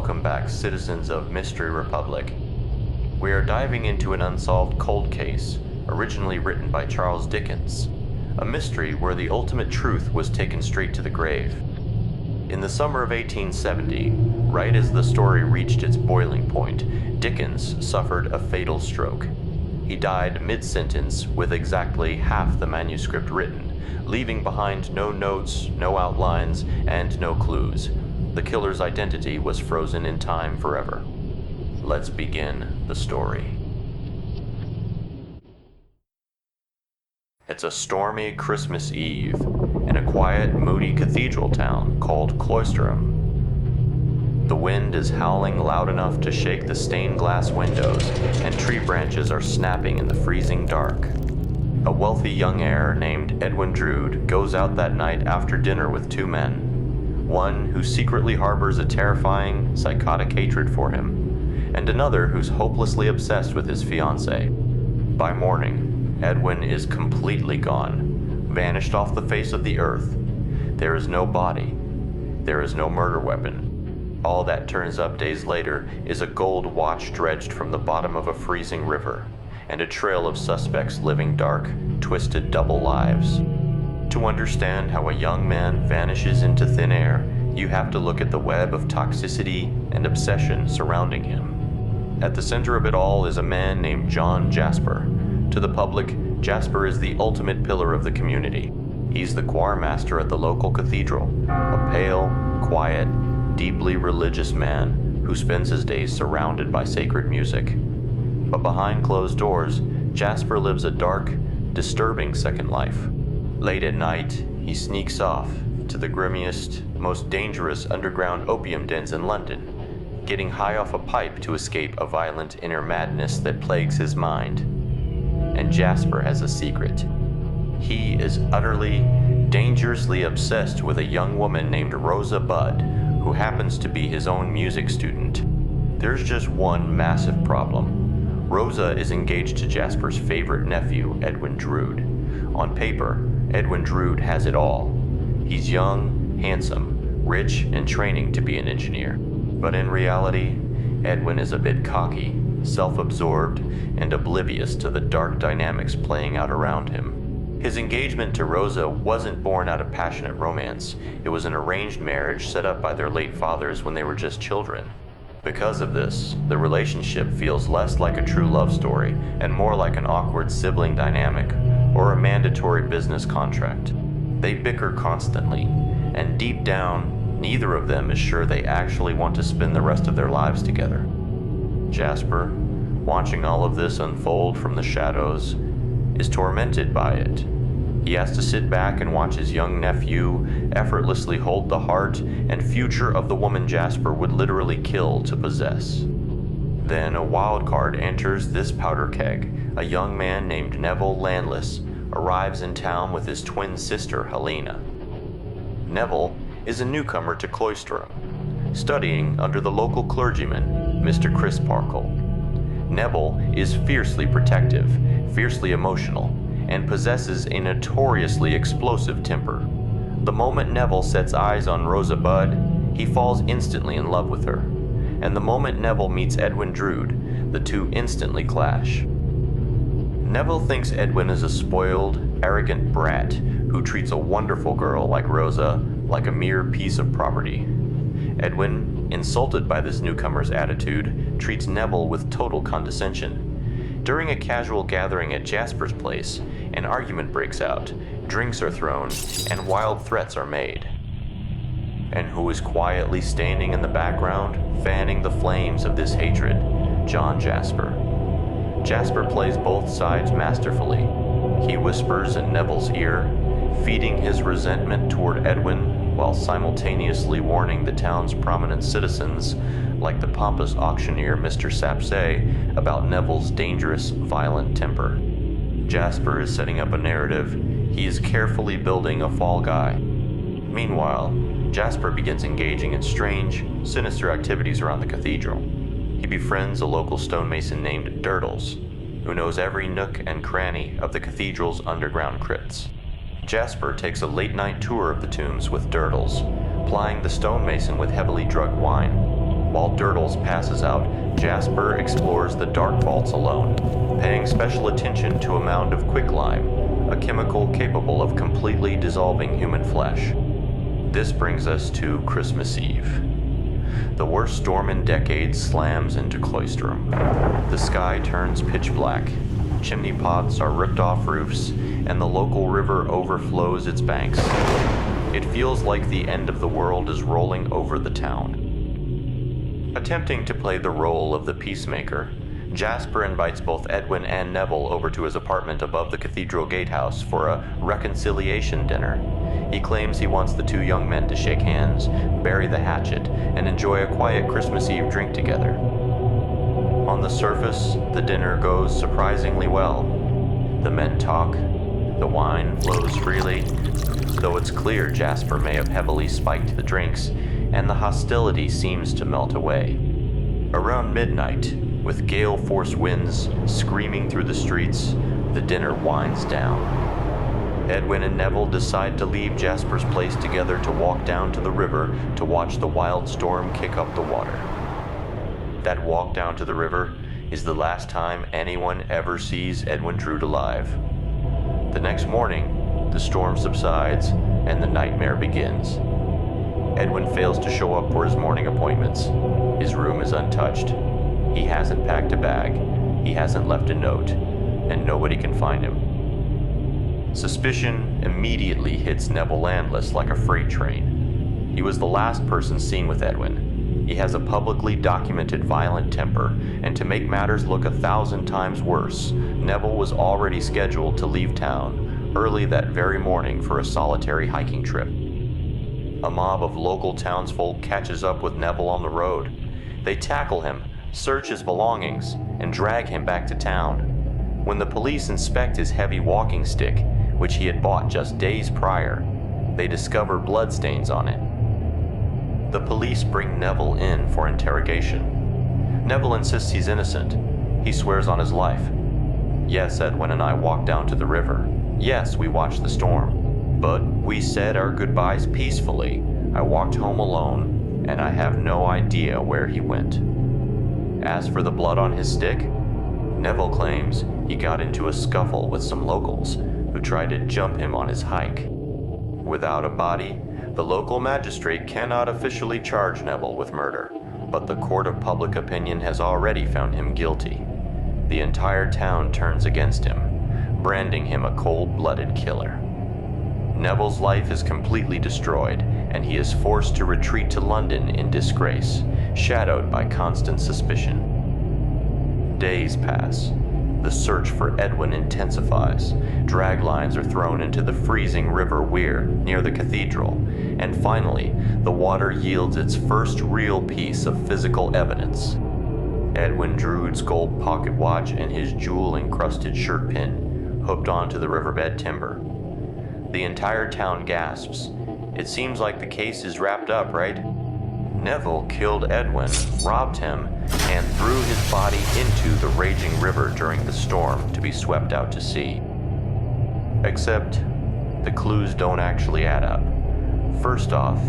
Welcome back, citizens of Mystery Republic. We are diving into an unsolved cold case, originally written by Charles Dickens, a mystery where the ultimate truth was taken straight to the grave. In the summer of 1870, right as the story reached its boiling point, Dickens suffered a fatal stroke. He died mid-sentence with exactly half the manuscript written, leaving behind no notes, no outlines, and no clues. The killer's identity was frozen in time forever. Let's begin the story. It's a stormy Christmas Eve in a quiet, moody cathedral town called Cloisterham. The wind is howling loud enough to shake the stained glass windows, and tree branches are snapping in the freezing dark. A wealthy young heir named Edwin Drood goes out that night after dinner with two men. One who secretly harbors a terrifying, psychotic hatred for him, and another who's hopelessly obsessed with his fiancée. By morning, Edwin is completely gone, vanished off the face of the earth. There is no body. There is no murder weapon. All that turns up days later is a gold watch dredged from the bottom of a freezing river, and a trail of suspects living dark, twisted double lives. To understand how a young man vanishes into thin air, you have to look at the web of toxicity and obsession surrounding him. At the center of it all is a man named John Jasper. To the public, Jasper is the ultimate pillar of the community. He's the choir master at the local cathedral, a pale, quiet, deeply religious man who spends his days surrounded by sacred music. But behind closed doors, Jasper lives a dark, disturbing second life. Late at night, he sneaks off to the grimmiest, most dangerous underground opium dens in London, getting high off a pipe to escape a violent inner madness that plagues his mind. And Jasper has a secret. He is utterly, dangerously obsessed with a young woman named Rosa Budd, who happens to be his own music student. There's just one massive problem. Rosa is engaged to Jasper's favorite nephew, Edwin Drood. On paper, Edwin Drood has it all. He's young, handsome, rich, and training to be an engineer. But in reality, Edwin is a bit cocky, self-absorbed, and oblivious to the dark dynamics playing out around him. His engagement to Rosa wasn't born out of passionate romance. It was an arranged marriage set up by their late fathers when they were just children. Because of this, the relationship feels less like a true love story and more like an awkward sibling dynamic or a mandatory business contract. They bicker constantly, and deep down, neither of them is sure they actually want to spend the rest of their lives together. Jasper, watching all of this unfold from the shadows, is tormented by it. He has to sit back and watch his young nephew effortlessly hold the heart and future of the woman Jasper would literally kill to possess. Then a wild card enters this powder keg. A young man named Neville Landless arrives in town with his twin sister Helena. Neville is a newcomer to Cloisterham, studying under the local clergyman, Mr. Crisparkle. Neville is fiercely protective, fiercely emotional, and possesses a notoriously explosive temper. The moment Neville sets eyes on Rosa Budd, he falls instantly in love with her. And the moment Neville meets Edwin Drood, the two instantly clash. Neville thinks Edwin is a spoiled, arrogant brat who treats a wonderful girl like Rosa like a mere piece of property. Edwin, insulted by this newcomer's attitude, treats Neville with total condescension. During a casual gathering at Jasper's place, an argument breaks out, drinks are thrown, and wild threats are made. And who is quietly standing in the background, fanning the flames of this hatred? John Jasper. Jasper plays both sides masterfully. He whispers in Neville's ear, feeding his resentment toward Edwin while simultaneously warning the town's prominent citizens, like the pompous auctioneer Mr. Sapsay, about Neville's dangerous, violent temper. Jasper is setting up a narrative. He is carefully building a fall guy. Meanwhile, Jasper begins engaging in strange, sinister activities around the cathedral. He befriends a local stonemason named Durdles, who knows every nook and cranny of the cathedral's underground crypts. Jasper takes a late-night tour of the tombs with Durdles, plying the stonemason with heavily drugged wine. While Durdles passes out, Jasper explores the dark vaults alone, paying special attention to a mound of quicklime, a chemical capable of completely dissolving human flesh. This brings us to Christmas Eve. The worst storm in decades slams into Cloisterham. The sky turns pitch black, chimney pots are ripped off roofs, and the local river overflows its banks. It feels like the end of the world is rolling over the town. Attempting to play the role of the peacemaker, Jasper invites both Edwin and Neville over to his apartment above the cathedral gatehouse for a reconciliation dinner. He claims he wants the two young men to shake hands, bury the hatchet, and enjoy a quiet Christmas Eve drink together. On the surface, the dinner goes surprisingly well. The men talk, the wine flows freely, though it's clear Jasper may have heavily spiked the drinks, and the hostility seems to melt away. Around midnight, with gale-force winds screaming through the streets, the dinner winds down. Edwin and Neville decide to leave Jasper's place together to walk down to the river to watch the wild storm kick up the water. That walk down to the river is the last time anyone ever sees Edwin Drood alive. The next morning, the storm subsides and the nightmare begins. Edwin fails to show up for his morning appointments. His room is untouched. He hasn't packed a bag, he hasn't left a note, and nobody can find him. Suspicion immediately hits Neville Landless like a freight train. He was the last person seen with Edwin. He has a publicly documented violent temper, and to make matters look 1,000 times worse, Neville was already scheduled to leave town early that very morning for a solitary hiking trip. A mob of local townsfolk catches up with Neville on the road. They tackle him, search his belongings, and drag him back to town. When the police inspect his heavy walking stick, which he had bought just days prior, they discover bloodstains on it. The police bring Neville in for interrogation. Neville insists he's innocent. He swears on his life. Yes, Edwin and I walked down to the river. Yes, we watched the storm. But we said our goodbyes peacefully. I walked home alone, and I have no idea where he went. As for the blood on his stick, Neville claims he got into a scuffle with some locals who tried to jump him on his hike. Without a body, the local magistrate cannot officially charge Neville with murder, but the court of public opinion has already found him guilty. The entire town turns against him, branding him a cold-blooded killer. Neville's life is completely destroyed, and he is forced to retreat to London in disgrace, shadowed by constant suspicion. Days pass. The search for Edwin intensifies. Drag lines are thrown into the freezing River Wear near the cathedral, and finally, the water yields its first real piece of physical evidence. Edwin Drood's gold pocket watch and his jewel-encrusted shirt pin, hooked onto the riverbed timber. The entire town gasps. It seems like the case is wrapped up, right? Neville killed Edwin, robbed him, and threw his body into the raging river during the storm to be swept out to sea. Except, the clues don't actually add up. First off,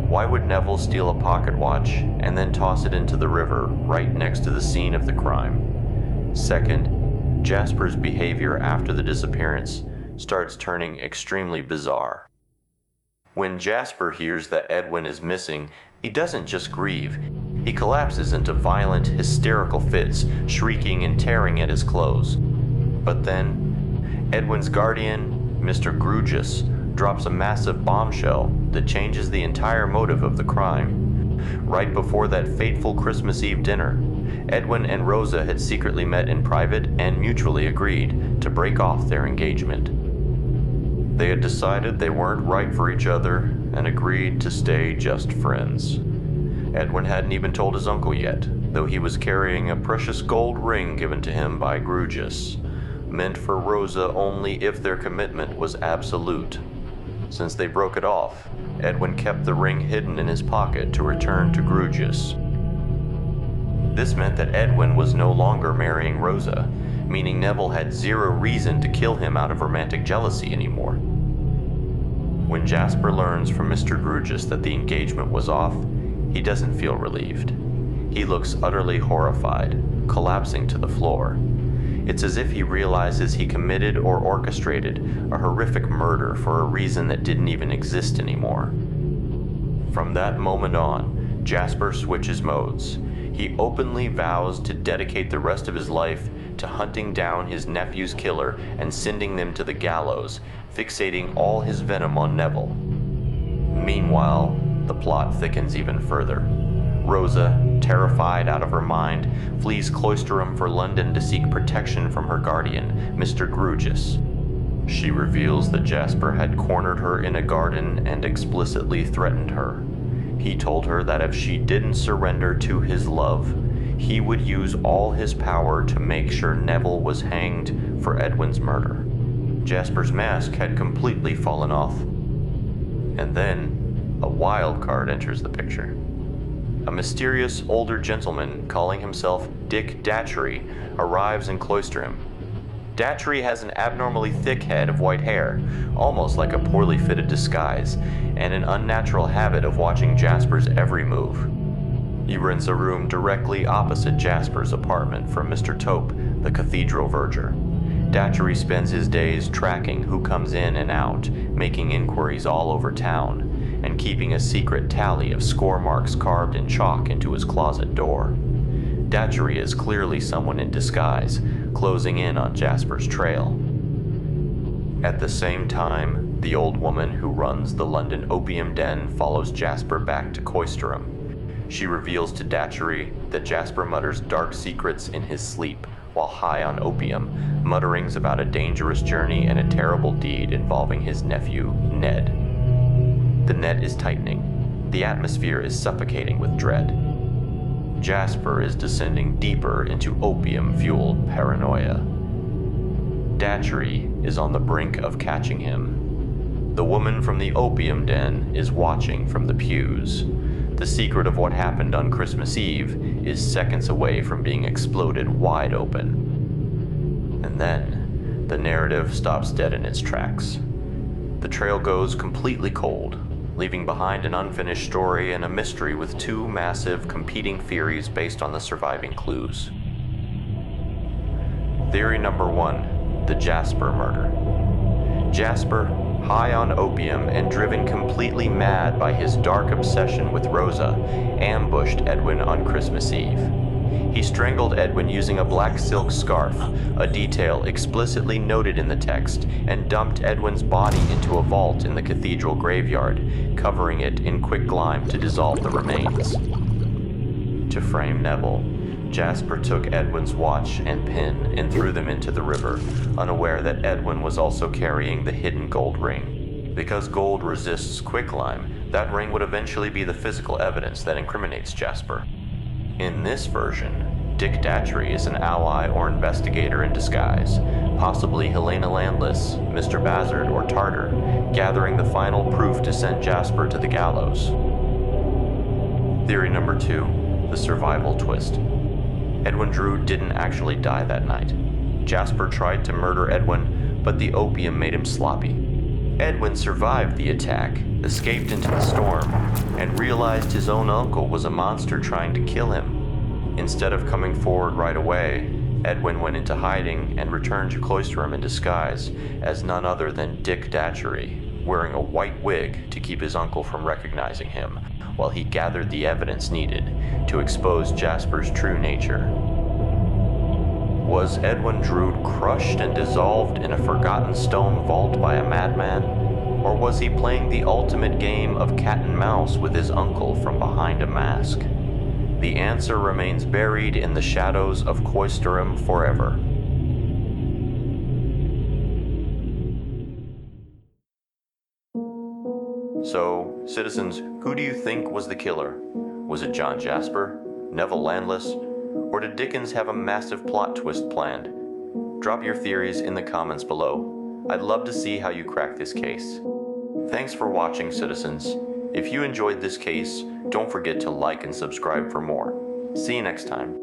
why would Neville steal a pocket watch and then toss it into the river right next to the scene of the crime? Second, Jasper's behavior after the disappearance starts turning extremely bizarre. When Jasper hears that Edwin is missing, he doesn't just grieve. He collapses into violent, hysterical fits, shrieking and tearing at his clothes. But then, Edwin's guardian, Mr. Grugis, drops a massive bombshell that changes the entire motive of the crime. Right before that fateful Christmas Eve dinner, Edwin and Rosa had secretly met in private and mutually agreed to break off their engagement. They had decided they weren't right for each other and agreed to stay just friends. Edwin hadn't even told his uncle yet, though he was carrying a precious gold ring given to him by Grugis, meant for Rosa only if their commitment was absolute. Since they broke it off, Edwin kept the ring hidden in his pocket to return to Grugis. This meant that Edwin was no longer marrying Rosa, meaning Neville had zero reason to kill him out of romantic jealousy anymore. When Jasper learns from Mr. Grugis that the engagement was off, he doesn't feel relieved. He looks utterly horrified, collapsing to the floor. It's as if he realizes he committed or orchestrated a horrific murder for a reason that didn't even exist anymore. From that moment on, Jasper switches modes. He openly vows to dedicate the rest of his life to hunting down his nephew's killer and sending them to the gallows, fixating all his venom on Neville. Meanwhile, the plot thickens even further. Rosa, terrified out of her mind, flees Cloisterham for London to seek protection from her guardian, Mr. Grewgious. She reveals that Jasper had cornered her in a garden and explicitly threatened her. He told her that if she didn't surrender to his love, he would use all his power to make sure Neville was hanged for Edwin's murder. Jasper's mask had completely fallen off. And then, a wild card enters the picture. A mysterious older gentleman calling himself Dick Datchery arrives in Cloisterham. Datchery has an abnormally thick head of white hair, almost like a poorly fitted disguise, and an unnatural habit of watching Jasper's every move. He rents a room directly opposite Jasper's apartment from Mr. Tope, the cathedral verger. Datchery spends his days tracking who comes in and out, making inquiries all over town, and keeping a secret tally of score marks carved in chalk into his closet door. Datchery is clearly someone in disguise, closing in on Jasper's trail. At the same time, the old woman who runs the London opium den follows Jasper back to Cloisterham. She reveals to Datchery that Jasper mutters dark secrets in his sleep while high on opium, mutterings about a dangerous journey and a terrible deed involving his nephew, Ned. The net is tightening. The atmosphere is suffocating with dread. Jasper is descending deeper into opium-fueled paranoia. Datchery is on the brink of catching him. The woman from the opium den is watching from the pews. The secret of what happened on Christmas Eve is seconds away from being exploded wide open. And then, the narrative stops dead in its tracks. The trail goes completely cold, leaving behind an unfinished story and a mystery with two massive competing theories based on the surviving clues. Theory number 1, the Jasper murder. Jasper, high on opium and driven completely mad by his dark obsession with Rosa, ambushed Edwin on Christmas Eve. He strangled Edwin using a black silk scarf, a detail explicitly noted in the text, and dumped Edwin's body into a vault in the cathedral graveyard, covering it in quicklime to dissolve the remains. To frame Neville, Jasper took Edwin's watch and pin and threw them into the river, unaware that Edwin was also carrying the hidden gold ring. Because gold resists quicklime, that ring would eventually be the physical evidence that incriminates Jasper. In this version, Dick Datchery is an ally or investigator in disguise, possibly Helena Landless, Mr. Bazzard, or Tartar, gathering the final proof to send Jasper to the gallows. Theory number 2, the survival twist. Edwin Drood didn't actually die that night. Jasper tried to murder Edwin, but the opium made him sloppy. Edwin survived the attack, escaped into the storm, and realized his own uncle was a monster trying to kill him. Instead of coming forward right away, Edwin went into hiding and returned to Cloisterham in disguise as none other than Dick Datchery, wearing a white wig to keep his uncle from recognizing him, while he gathered the evidence needed to expose Jasper's true nature. Was Edwin Drood crushed and dissolved in a forgotten stone vault by a madman? Or was he playing the ultimate game of cat and mouse with his uncle from behind a mask? The answer remains buried in the shadows of Cloisterham forever. So, citizens, who do you think was the killer? Was it John Jasper, Neville Landless, or did Dickens have a massive plot twist planned? Drop your theories in the comments below. I'd love to see how you crack this case. Thanks for watching, citizens. If you enjoyed this case, don't forget to like and subscribe for more. See you next time.